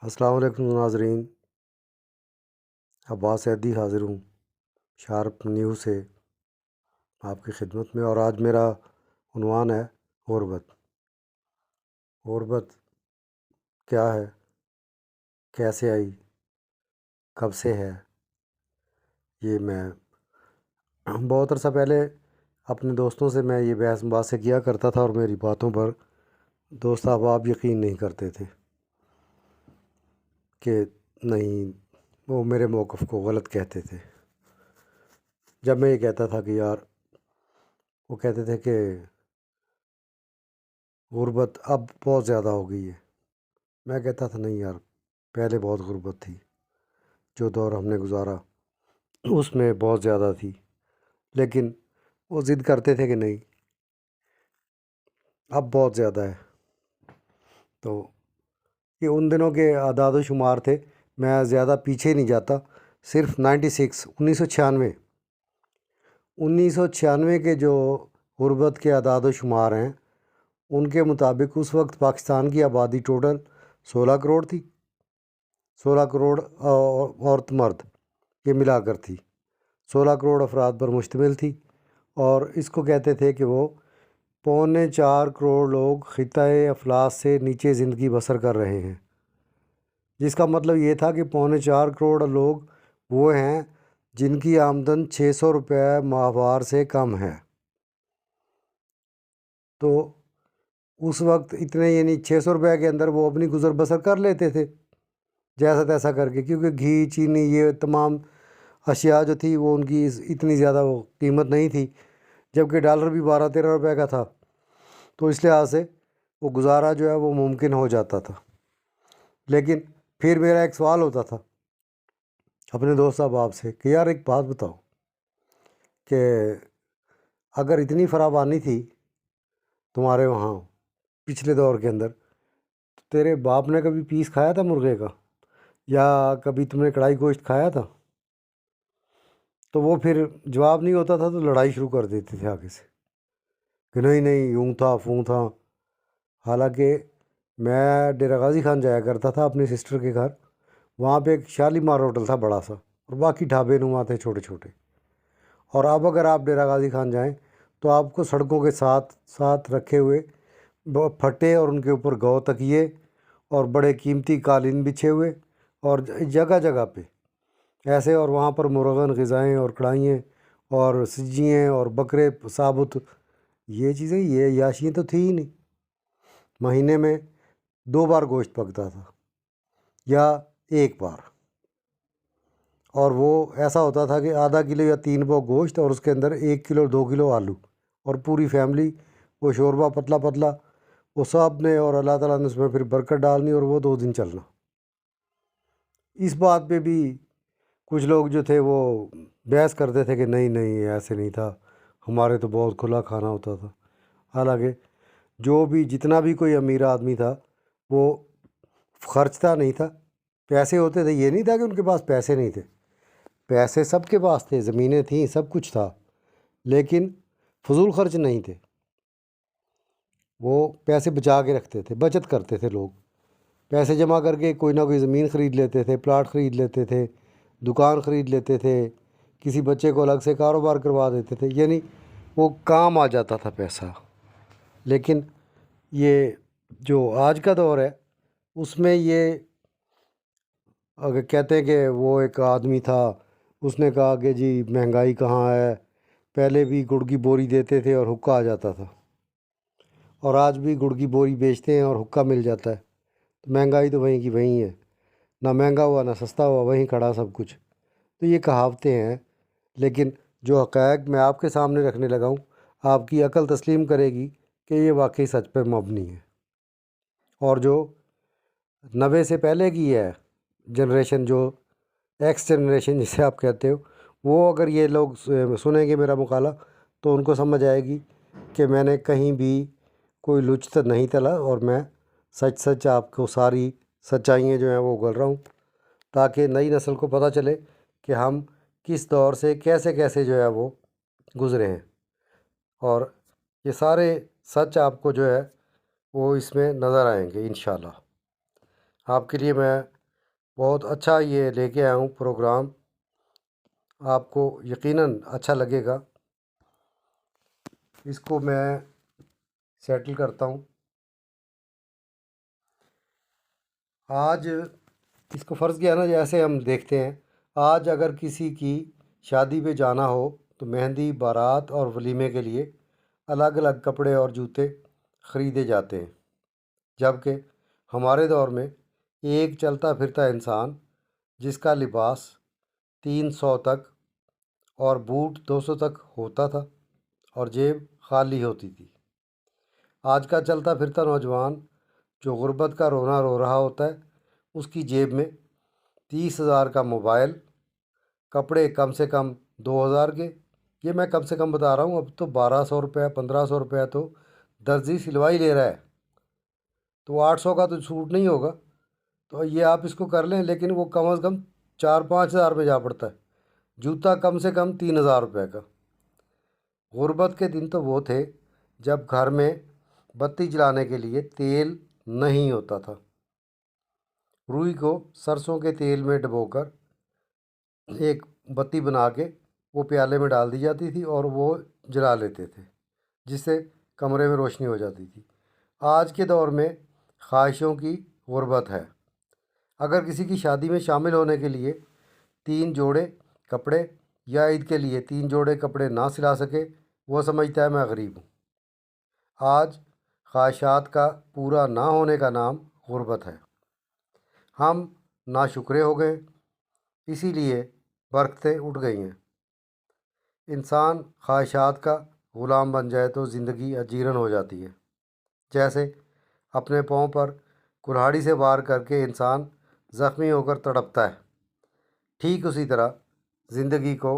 السلام علیکم ناظرین، عباس ایدی حاضر ہوں شارپ نیوز سے آپ کی خدمت میں۔ اور آج میرا عنوان ہے غربت۔ غربت کیا ہے، کیسے آئی، کب سے ہے؟ یہ میں بہت عرصہ پہلے اپنے دوستوں سے میں یہ بحث مباحثے کیا کرتا تھا، اور میری باتوں پر دوست احباب یقین نہیں کرتے تھے کہ نہیں، وہ میرے موقف کو غلط کہتے تھے۔ جب میں یہ کہتا تھا کہ یار، وہ کہتے تھے کہ غربت اب بہت زیادہ ہو گئی ہے۔ میں کہتا تھا نہیں یار، پہلے بہت غربت تھی، جو دور ہم نے گزارا اس میں بہت زیادہ تھی، لیکن وہ ضد کرتے تھے کہ نہیں، اب بہت زیادہ ہے۔ تو یہ ان دنوں کے اعداد و شمار تھے، میں زیادہ پیچھے نہیں جاتا، صرف 1996 کے جو غربت کے اعداد و شمار ہیں، ان کے مطابق اس وقت پاکستان کی آبادی ٹوٹل 16 کروڑ تھی۔ 16 کروڑ عورت مرد یہ ملا کر تھی، 16 کروڑ افراد پر مشتمل تھی، اور اس کو کہتے تھے کہ وہ 3.25 کروڑ لوگ خطۂ افلاس سے نیچے زندگی بسر کر رہے ہیں، جس کا مطلب یہ تھا کہ 3.25 کروڑ لوگ وہ ہیں جن کی آمدن 600 روپے ماہوار سے کم ہے۔ تو اس وقت اتنے، یعنی 600 روپے کے اندر وہ اپنی گزر بسر کر لیتے تھے جیسا تیسا کر کے، کیونکہ گھی، چینی، یہ تمام اشیاء جو تھی وہ ان کی اتنی زیادہ وہ قیمت نہیں تھی، جبکہ ڈالر بھی 12-13 روپے کا تھا، تو اس لحاظ سے وہ گزارا جو ہے وہ ممکن ہو جاتا تھا۔ لیکن پھر میرا ایک سوال ہوتا تھا اپنے دوست احباب سے کہ یار ایک بات بتاؤ، کہ اگر اتنی فراوانی تھی تمہارے وہاں پچھلے دور کے اندر، تو تیرے باپ نے کبھی پیس کھایا تھا مرغے کا، یا کبھی تم نے کڑھائی گوشت کھایا تھا؟ تو وہ پھر جواب نہیں ہوتا تھا تو لڑائی شروع کر دیتے تھے آگے سے کہ نہیں نہیں، یوں تھا فوں تھا۔ حالانکہ میں ڈیرہ غازی خان جایا کرتا تھا اپنی سسٹر کے گھر، وہاں پہ ایک شالیمار ہوٹل تھا بڑا سا، اور باقی ڈھابے نما تھے چھوٹے چھوٹے۔ اور اب اگر آپ ڈیرہ غازی خان جائیں تو آپ کو سڑکوں کے ساتھ ساتھ رکھے ہوئے پھٹے، اور ان کے اوپر گو تکیے اور بڑے قیمتی قالین بچھے ہوئے، اور جگہ جگہ پہ ایسے، اور وہاں پر مرغن غذائیں اور کڑھائیاں اور سجیاں اور بکرے ثابت، یہ چیزیں، یہ عیاشیاں تو تھی ہی نہیں۔ مہینے میں 2 بار گوشت پکتا تھا یا 1 بار، اور وہ ایسا ہوتا تھا کہ آدھا کلو یا 3 پاؤ گوشت، اور اس کے اندر 1 کلو 2 کلو آلو، اور پوری فیملی وہ شوربہ پتلا پتلا، وہ سب نے، اور اللہ تعالیٰ نے اس میں پھر برکت ڈالنی، اور وہ 2 دن چلنا۔ اس بات پہ بھی کچھ لوگ جو تھے وہ بحث کرتے تھے کہ نہیں نہیں، ایسے نہیں تھا، ہمارے تو بہت کھلا کھانا ہوتا تھا۔ حالانکہ جو بھی، جتنا بھی کوئی امیر آدمی تھا وہ خرچتا نہیں تھا، پیسے ہوتے تھے، یہ نہیں تھا کہ ان کے پاس پیسے نہیں تھے، پیسے سب کے پاس تھے، زمینیں تھیں، سب کچھ تھا، لیکن فضول خرچ نہیں تھے۔ وہ پیسے بچا کے رکھتے تھے، بچت کرتے تھے لوگ، پیسے جمع کر کے کوئی نہ کوئی زمین خرید لیتے تھے، پلاٹ خرید لیتے تھے، دکان خرید لیتے تھے، کسی بچے کو الگ سے کاروبار کروا دیتے تھے، یعنی وہ کام آ جاتا تھا پیسہ۔ لیکن یہ جو آج کا دور ہے، اس میں یہ اگر کہتے ہیں کہ وہ ایک آدمی تھا، اس نے کہا کہ جی مہنگائی کہاں ہے، پہلے بھی گڑ کی بوری دیتے تھے اور حکا آ جاتا تھا، اور آج بھی گڑ کی بوری بیچتے ہیں اور حکا مل جاتا ہے، تو مہنگائی تو وہیں کی وہیں ہے، نہ مہنگا ہوا نہ سستا ہوا، وہیں کھڑا سب کچھ۔ تو یہ کہاوتیں ہیں، لیکن جو حقائق میں آپ کے سامنے رکھنے لگا ہوں، آپ کی عقل تسلیم کرے گی کہ یہ واقعی سچ پہ مبنی ہے۔ اور جو 90 سے پہلے کی ہے جنریشن، جو ایکس جنریشن جسے آپ کہتے ہو، وہ اگر یہ لوگ سنیں گے میرا مقالہ، تو ان کو سمجھ آئے گی کہ میں نے کہیں بھی کوئی لچ تو نہیں تلا، اور میں سچ سچ آپ کو ساری سچائیاں جو ہیں وہ اگل رہا ہوں، تاکہ نئی نسل کو پتہ چلے کہ ہم کس دور سے کیسے کیسے جو ہے وہ گزرے ہیں، اور یہ سارے سچ آپ کو جو ہے وہ اس میں نظر آئیں گے انشاءاللہ۔ آپ کے لیے میں بہت اچھا یہ لے کے آیا ہوں پروگرام، آپ کو یقیناً اچھا لگے گا۔ اس کو میں سیٹل کرتا ہوں۔ آج اس کو فرض کیا نا، جیسے ہم دیکھتے ہیں آج اگر کسی کی شادی پہ جانا ہو تو مہندی، بارات اور ولیمے کے لیے الگ الگ کپڑے اور جوتے خریدے جاتے ہیں، جبکہ ہمارے دور میں ایک چلتا پھرتا انسان جس کا لباس 300 تک اور بوٹ 200 تک ہوتا تھا اور جیب خالی ہوتی تھی۔ آج کا چلتا پھرتا نوجوان جو غربت کا رونا رو رہا ہوتا ہے، اس کی جیب میں 30,000 کا موبائل، کپڑے کم سے کم 2,000 کے، یہ میں کم سے کم بتا رہا ہوں، اب تو 1,200 روپے 1,500 روپے تو درزی سلوائی لے رہا ہے، تو 800 کا تو سوٹ نہیں ہوگا، تو یہ آپ اس کو کر لیں، لیکن وہ کم از کم 4-5 ہزار میں جا پڑتا ہے۔ جوتا کم سے کم 3,000 روپے کا۔ غربت کے دن تو وہ تھے جب گھر میں بتی جلانے کے لیے تیل نہیں ہوتا تھا۔ روئی کو سرسوں کے تیل میں ڈبو کر ایک بتی بنا کے وہ پیالے میں ڈال دی جاتی تھی اور وہ جلا لیتے تھے، جس سے کمرے میں روشنی ہو جاتی تھی۔ آج کے دور میں خواہشوں کی غربت ہے۔ اگر کسی کی شادی میں شامل ہونے کے لیے 3 جوڑے کپڑے یا عید کے لیے 3 جوڑے کپڑے نہ سلا سکے، وہ سمجھتا ہے میں غریب ہوں۔ آج خواہشات کا پورا نہ ہونے کا نام غربت ہے۔ ہم ناشکرے ہو گئے، اسی لیے برکتیں اٹھ گئی ہیں۔ انسان خواہشات کا غلام بن جائے تو زندگی اجیرن ہو جاتی ہے۔ جیسے اپنے پاؤں پر کلہاڑی سے وار کر کے انسان زخمی ہو کر تڑپتا ہے، ٹھیک اسی طرح زندگی کو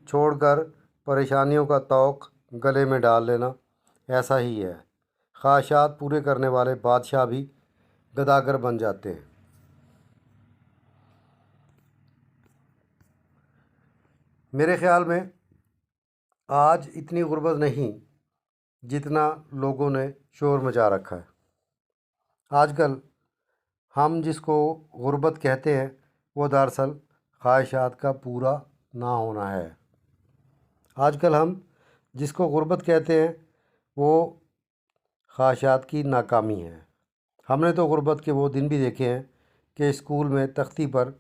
چھوڑ کر پریشانیوں کا طوق گلے میں ڈال لینا ایسا ہی ہے۔ خواہشات پورے کرنے والے بادشاہ بھی گداگر بن جاتے ہیں۔ میرے خیال میں آج اتنی غربت نہیں جتنا لوگوں نے شور مچا رکھا ہے۔ آج کل ہم جس کو غربت کہتے ہیں وہ دراصل خواہشات کا پورا نہ ہونا ہے۔ آج کل ہم جس کو غربت کہتے ہیں وہ خواہشات کی ناکامی ہے۔ ہم نے تو غربت کے وہ دن بھی دیکھے ہیں کہ اسکول میں تختی پر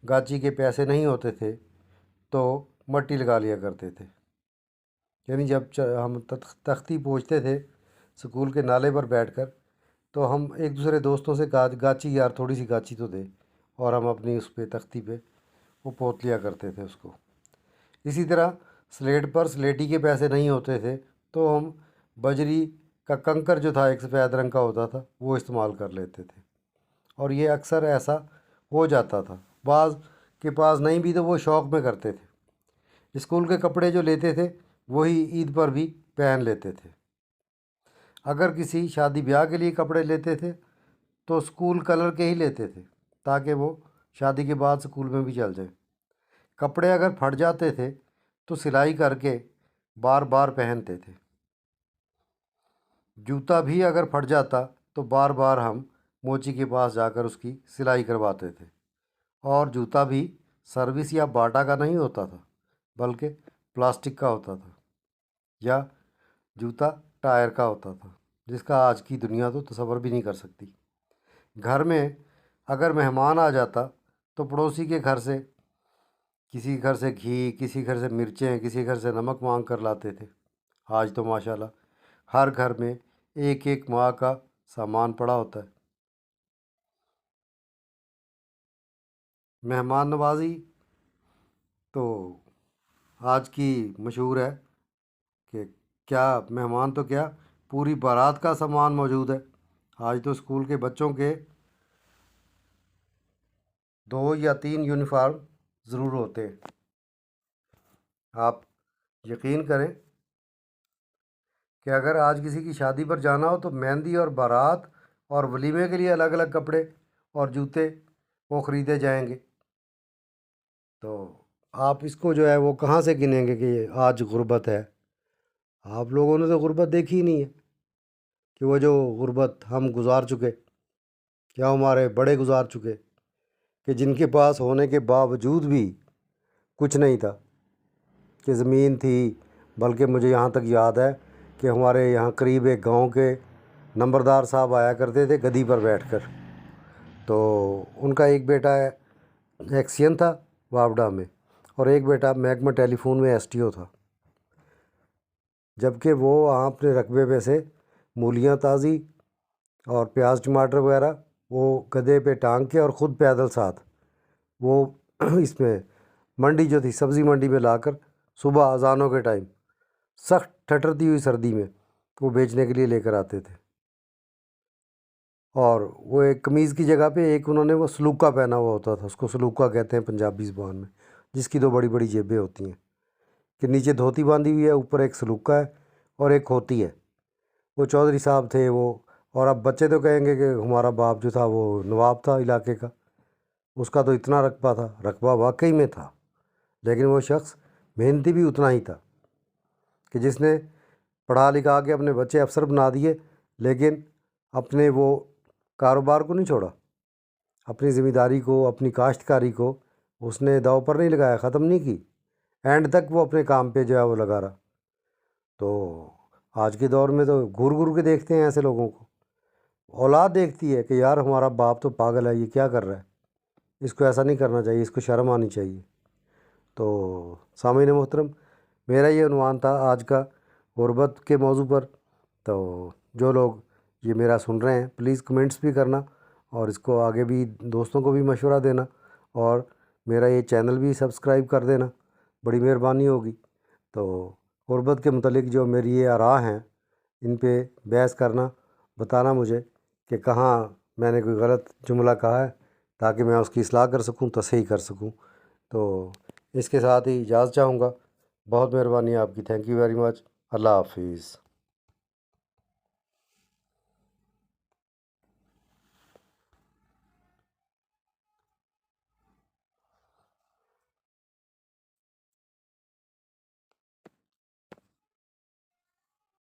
گاچی کے پیسے نہیں ہوتے تھے تو مٹی لگا لیا کرتے تھے، یعنی جب ہم تختی پوچھتے تھے اسکول کے نالے پر بیٹھ کر تو ہم ایک دوسرے دوستوں سے گاچی یار تھوڑی سی گاچی تو دے، اور ہم اپنی اس پہ تختی پہ وہ پوت لیا کرتے تھے اس کو۔ اسی طرح سلیٹ پر سلیٹی کے پیسے نہیں ہوتے تھے تو ہم بجری کا کنکر جو تھا ایک سفید رنگ کا ہوتا تھا وہ استعمال کر لیتے تھے، اور یہ اکثر ایسا ہو جاتا تھا۔ بعض کے پاس نہیں بھی تو وہ شوق میں کرتے تھے۔ اسکول کے کپڑے جو لیتے تھے وہی عید پر بھی پہن لیتے تھے۔ اگر کسی شادی بیاہ کے لیے کپڑے لیتے تھے تو اسکول کلر کے ہی لیتے تھے تاکہ وہ شادی کے بعد اسکول میں بھی چل جائیں۔ کپڑے اگر پھٹ جاتے تھے تو سلائی کر کے بار بار پہنتے تھے۔ جوتا بھی اگر پھٹ جاتا تو بار بار ہم موچی کے پاس جا کر اس کی سلائی کرواتے تھے، اور جوتا بھی سروس یا باٹا کا نہیں ہوتا تھا بلکہ پلاسٹک کا ہوتا تھا، یا جوتا ٹائر کا ہوتا تھا، جس کا آج کی دنیا تو تصور بھی نہیں کر سکتی۔ گھر میں اگر مہمان آ جاتا تو پڑوسی کے گھر سے، کسی گھر سے گھی، کسی گھر سے مرچیں، کسی گھر سے نمک مانگ کر لاتے تھے۔ آج تو ماشاءاللہ ہر گھر میں ایک ایک ماہ کا سامان پڑا ہوتا ہے۔ مہمان نوازی تو آج کی مشہور ہے کہ کیا مہمان تو کیا، پوری بارات کا سامان موجود ہے۔ آج تو اسکول کے بچوں کے 2 یا 3 یونیفارم ضرور ہوتے ہیں۔ آپ یقین کریں کہ اگر آج کسی کی شادی پر جانا ہو تو مہندی اور بارات اور ولیمے کے لیے الگ الگ کپڑے اور جوتے وہ خریدے جائیں گے، تو آپ اس کو جو ہے وہ کہاں سے گنیں گے کہ آج غربت ہے؟ آپ لوگوں نے تو غربت دیکھی ہی نہیں ہے کہ وہ جو غربت ہم گزار چکے۔ کیا ہمارے بڑے گزار چکے کہ جن کے پاس ہونے کے باوجود بھی کچھ نہیں تھا، کہ زمین تھی، بلکہ مجھے یہاں تک یاد ہے کہ ہمارے یہاں قریب ایک گاؤں کے نمبردار صاحب آیا کرتے تھے گدی پر بیٹھ کر، تو ان کا ایک بیٹا ایکسین تھا واپڈا میں، اور ایک بیٹا محکمہ ٹیلی فون میں ایس ٹی او تھا، جبکہ وہ وہاں اپنے رقبے پہ سے مولیاں تازی اور پیاز ٹماٹر وغیرہ وہ گدھے پہ ٹانگ کے اور خود پیدل ساتھ وہ اس میں منڈی جو تھی سبزی منڈی میں لا کر صبح اذانوں کے ٹائم سخت ٹھٹرتی ہوئی سردی میں وہ بیچنے کے لیے لے کر آتے تھے، اور وہ ایک قمیض کی جگہ پہ ایک انہوں نے وہ سلوکا پہنا ہوا ہوتا تھا، اس کو سلوکا کہتے ہیں پنجابی زبان میں، جس کی دو بڑی بڑی جیبیں ہوتی ہیں، کہ نیچے دھوتی باندھی ہوئی ہے، اوپر ایک سلوکا ہے اور ایک کھوتی ہے۔ وہ چودھری صاحب تھے وہ، اور اب بچے تو کہیں گے کہ ہمارا باپ جو تھا وہ نواب تھا علاقے کا، اس کا تو اتنا رقبہ تھا، رقبہ واقعی میں تھا، لیکن وہ شخص محنتی بھی اتنا ہی تھا کہ جس نے پڑھا لکھا کے اپنے بچے افسر بنا دیے، لیکن اپنے وہ کاروبار کو نہیں چھوڑا، اپنی ذمہ داری کو، اپنی کاشتکاری کو اس نے داؤ پر نہیں لگایا، ختم نہیں کی، اینڈ تک وہ اپنے کام پہ جو ہے وہ لگا رہا۔ تو آج کے دور میں تو گور گور کے دیکھتے ہیں ایسے لوگوں کو، اولاد دیکھتی ہے کہ یار ہمارا باپ تو پاگل ہے، یہ کیا کر رہا ہے، اس کو ایسا نہیں کرنا چاہیے، اس کو شرم آنی چاہیے۔ تو سامعین محترم، میرا یہ عنوان تھا آج کا غربت کے موضوع پر، تو جو لوگ یہ میرا سن رہے ہیں پلیز کمنٹس بھی کرنا، اور اس کو آگے بھی دوستوں کو بھی مشورہ دینا، اور میرا یہ چینل بھی سبسکرائب کر دینا، بڑی مہربانی ہوگی۔ تو غربت کے متعلق جو میری یہ آراء ہیں ان پہ بحث کرنا، بتانا مجھے کہ کہاں میں نے کوئی غلط جملہ کہا ہے، تاکہ میں اس کی اصلاح کر سکوں، تصحیح کر سکوں۔ تو اس کے ساتھ ہی اجازت چاہوں گا، بہت مہربانی آپ کی، تھینک یو ویری مچ، اللہ حافظ۔